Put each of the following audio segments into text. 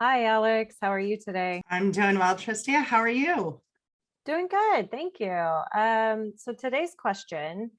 Hi, Alex. How are you today? I'm doing well, Tristia. How are you? Doing good, thank you. So today's question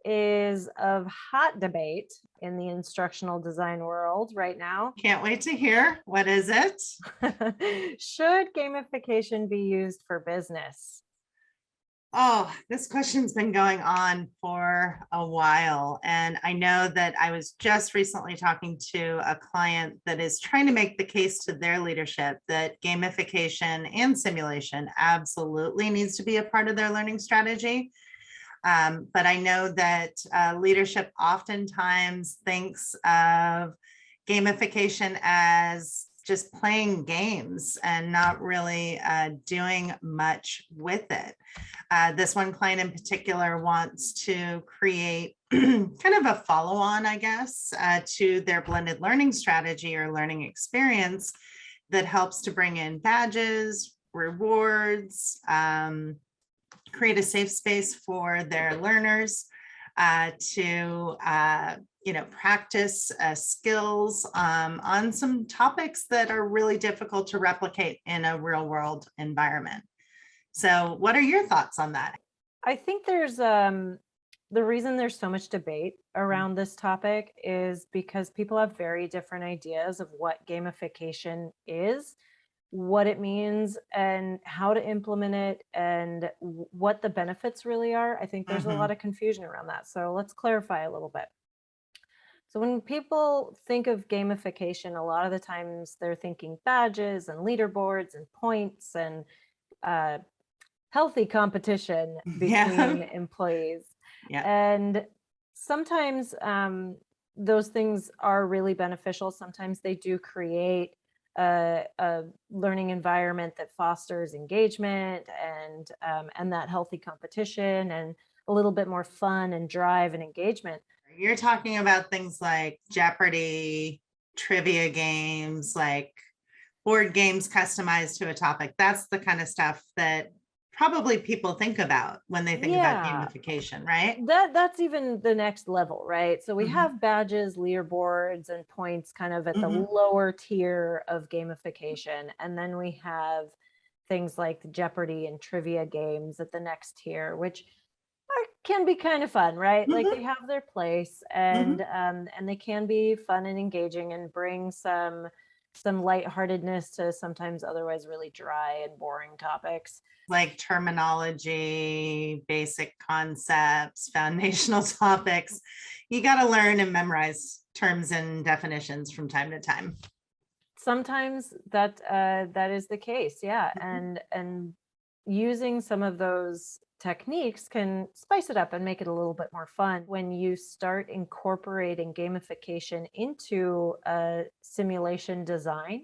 is of hot debate in the instructional design world right now. Can't wait to hear. What is it? Should gamification be used for business? Oh, this question's been going on for a while. And I know that I was just recently talking to a client that is trying to make the case to their leadership that gamification and simulation absolutely needs to be a part of their learning strategy. But I know that leadership oftentimes thinks of gamification as just playing games and not really doing much with it. This one client in particular wants to create kind of a follow on, I guess, to their blended learning strategy or learning experience that helps to bring in badges, rewards, create a safe space for their learners to practice skills on some topics that are really difficult to replicate in a real world environment. So what are your thoughts on that? I think there's the reason there's so much debate around this topic is because people have very different ideas of what gamification is, what it means, and how to implement it, and what the benefits really are. I think there's a lot Mhm. of confusion around that. So let's clarify a little bit. So when people think of gamification, a lot of the times they're thinking badges and leaderboards and points and uh, healthy competition Yeah. between employees. Yeah. And sometimes those things are really beneficial. Sometimes they do create a learning environment that fosters engagement and that healthy competition and a little bit more fun and drive and engagement. You're talking about things like Jeopardy, trivia games, like board games customized to a topic. That's the kind of stuff that probably people think about when they think about Yeah, gamification, right? that's even the next level, right? So we Mhm. have badges, leaderboards, and points kind of at the Mhm. lower tier of gamification. And then we have things like the Jeopardy and trivia games at the next tier, which can be kind of fun, right? Like they Mhm. have their place, Mhm. and they can be fun and engaging and bring some lightheartedness to sometimes otherwise really dry and boring topics. Like terminology, basic concepts, foundational topics. You got to learn and memorize terms and definitions from time to time. Sometimes that is the case, yeah, Mhm. and using some of those techniques can spice it up and make it a little bit more fun. When you start incorporating gamification into a simulation design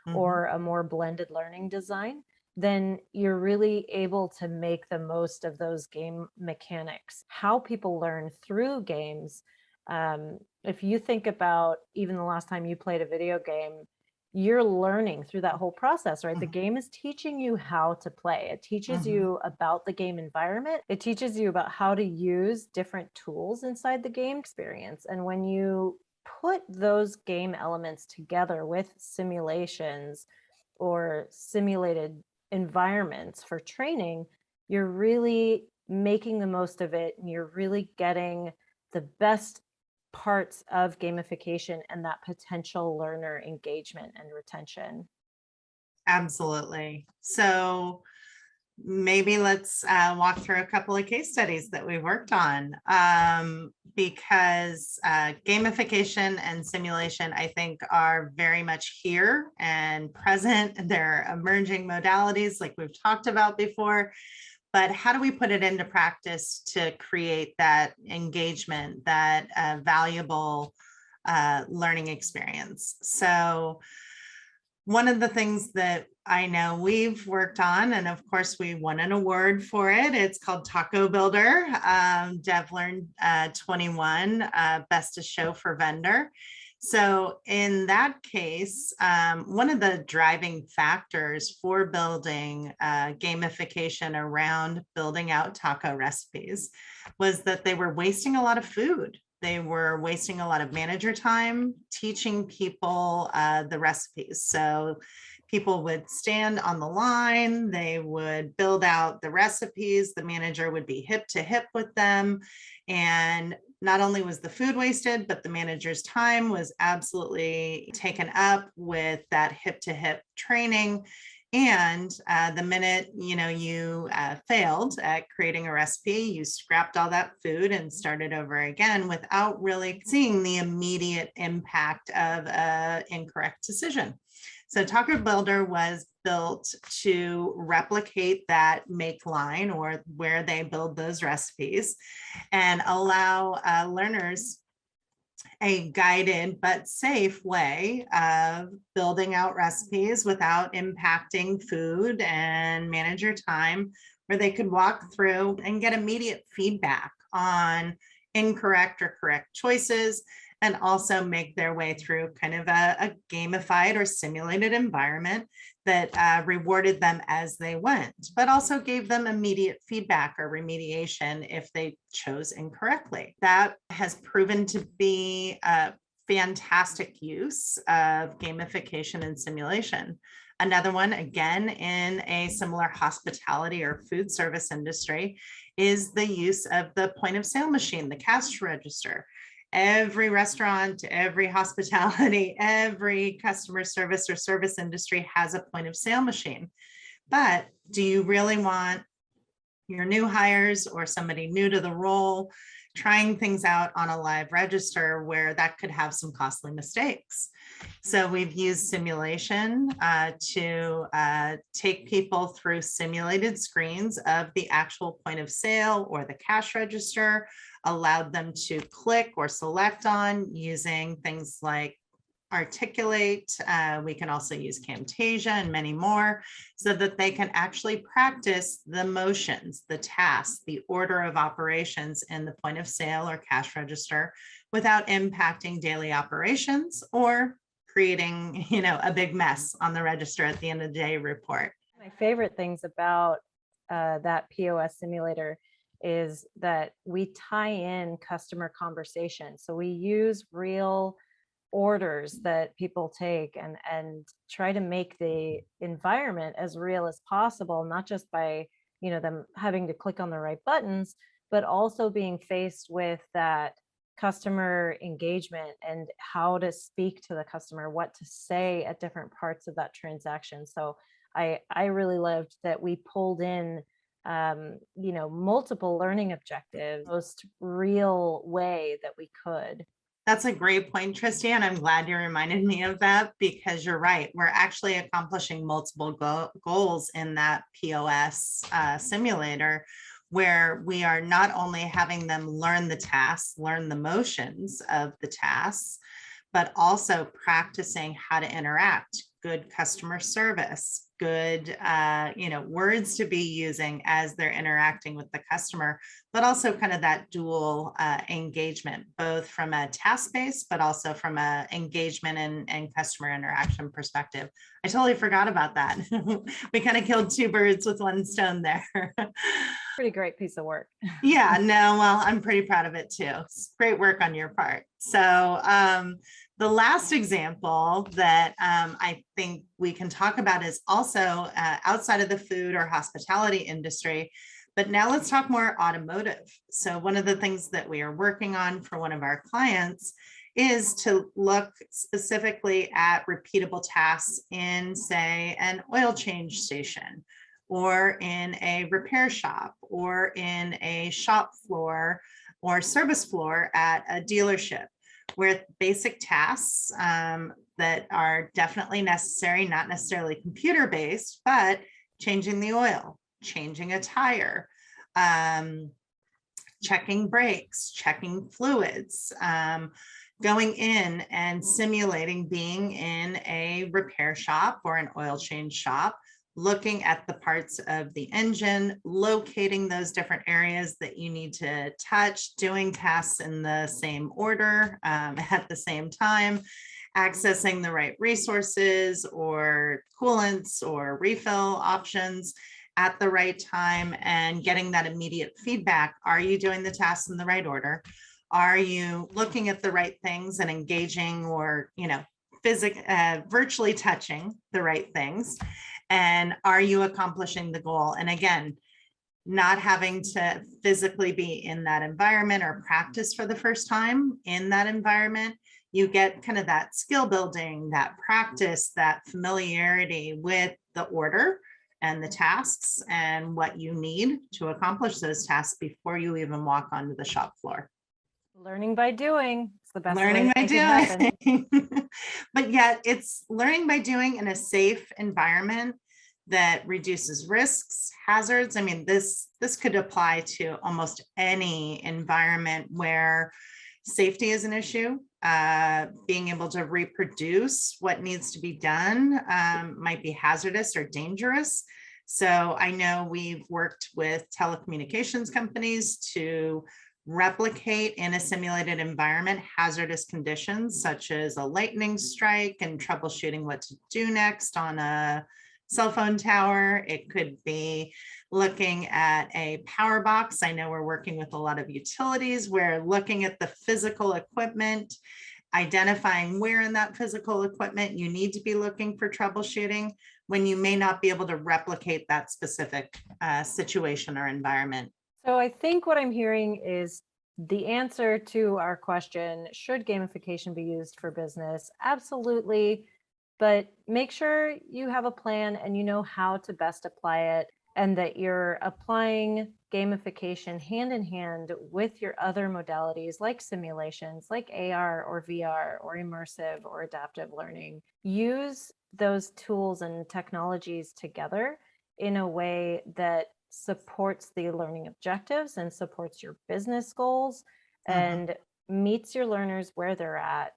Mhm. or a more blended learning design, then you're really able to make the most of those game mechanics. How people learn through games, if you think about even the last time you played a video game, you're learning through that whole process, right? The Mhm. game is teaching you how to play. It teaches Mhm. you about the game environment. It teaches you about how to use different tools inside the game experience. And when you put those game elements together with simulations or simulated environments for training, you're really making the most of it and you're really getting the best parts of gamification and that potential learner engagement and retention. Absolutely. So maybe let's walk through a couple of case studies that we've worked on because gamification and simulation, I think, are very much here and present. They're emerging modalities like we've talked about before. But how do we put it into practice to create that engagement, that valuable learning experience? So, one of the things that I know we've worked on, and of course we won an award for it. It's called Taco Builder, DevLearn 21, Best of Show for Vendor. So in that case, one of the driving factors for building gamification around building out taco recipes was that they were wasting a lot of food. they were wasting a lot of manager time teaching people the recipes. So people would stand on the line, they would build out the recipes, the manager would be hip to hip with them. And not only was the food wasted, but the manager's time was absolutely taken up with that hip to hip training. And the minute you failed at creating a recipe, you scrapped all that food and started over again without really seeing the immediate impact of an incorrect decision. So Taco Builder was built to replicate that make line, or where they build those recipes, and allow learners a guided but safe way of building out recipes without impacting food and manager time, where they could walk through and get immediate feedback on incorrect or correct choices, and also make their way through kind of a gamified or simulated environment that rewarded them as they went, but also gave them immediate feedback or remediation if they chose incorrectly. That has proven to be a fantastic use of gamification and simulation. Another one, again, in a similar hospitality or food service industry, is the use of the point of sale machine, the cash register. Every restaurant, every hospitality, every customer service or service industry has a point of sale machine. But do you really want your new hires or somebody new to the role trying things out on a live register where that could have some costly mistakes? So we've used simulation to take people through simulated screens of the actual point of sale or the cash register, allowed them to click or select on using things like Articulate. We can also use Camtasia and many more, so that they can actually practice the motions, the tasks, the order of operations in the point of sale or cash register without impacting daily operations or creating, a big mess on the register at the end of the day report. My favorite things about that POS simulator is that we tie in customer conversation. So we use real orders that people take and try to make the environment as real as possible, not just by them having to click on the right buttons, but also being faced with that customer engagement and how to speak to the customer, what to say at different parts of that transaction. So I really loved that we pulled in multiple learning objectives, most real way that we could. That's a great point, Tristy, and I'm glad you reminded me of that, because you're right. We're actually accomplishing multiple goals in that POS simulator, where we are not only having them learn the tasks, learn the motions of the tasks, but also practicing how to interact, good customer service, good words to be using as they're interacting with the customer, but also kind of that dual engagement, both from a task base, but also from a engagement and customer interaction perspective. I totally forgot about that. We kind of killed two birds with one stone there. Pretty great piece of work. Yeah, no, well, I'm pretty proud of it too. It's great work on your part. So the last example that I think we can talk about is also outside of the food or hospitality industry, but now let's talk more automotive. So one of the things that we are working on for one of our clients is to look specifically at repeatable tasks in, say, an oil change station, or in a repair shop, or in a shop floor or service floor at a dealership, where basic tasks that are definitely necessary, not necessarily computer-based, but changing the oil, changing a tire, checking brakes, checking fluids, going in and simulating being in a repair shop or an oil change shop, looking at the parts of the engine, locating those different areas that you need to touch, doing tasks in the same order at the same time, accessing the right resources or coolants or refill options at the right time, and getting that immediate feedback. Are you doing the tasks in the right order? Are you looking at the right things and engaging, or, virtually touching the right things? And are you accomplishing the goal? And again, not having to physically be in that environment or practice for the first time in that environment, you get kind of that skill building, that practice, that familiarity with the order and the tasks and what you need to accomplish those tasks before you even walk onto the shop floor. Learning by doing. It's the best way Learning to by make it happen. doing. But yet it's learning by doing in a safe environment that reduces risks, hazards. I mean, this could apply to almost any environment where safety is an issue. Being able to reproduce what needs to be done might be hazardous or dangerous. So I know we've worked with telecommunications companies to replicate in a simulated environment hazardous conditions such as a lightning strike, and troubleshooting what to do next on a cell phone tower. It could be looking at a power box. I know we're working with a lot of utilities where looking at the physical equipment, identifying where in that physical equipment you need to be looking for troubleshooting when you may not be able to replicate that specific situation or environment. So I think what I'm hearing is the answer to our question, should gamification be used for business? Absolutely. But make sure you have a plan and you know how to best apply it, and that you're applying gamification hand in hand with your other modalities like simulations, like AR or VR or immersive or adaptive learning. Use those tools and technologies together in a way that supports the learning objectives and supports your business goals and meets your learners where they're at.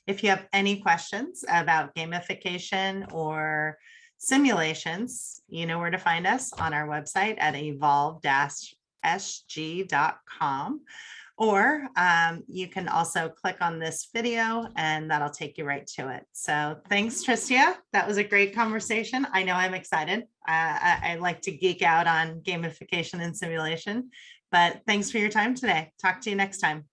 If you have any questions about gamification or simulations, you know where to find us on our website at evolve-sg.com. Or you can also click on this video and that'll take you right to it. So thanks, Tristia. That was a great conversation. I know I'm excited. I like to geek out on gamification and simulation, but thanks for your time today. Talk to you next time.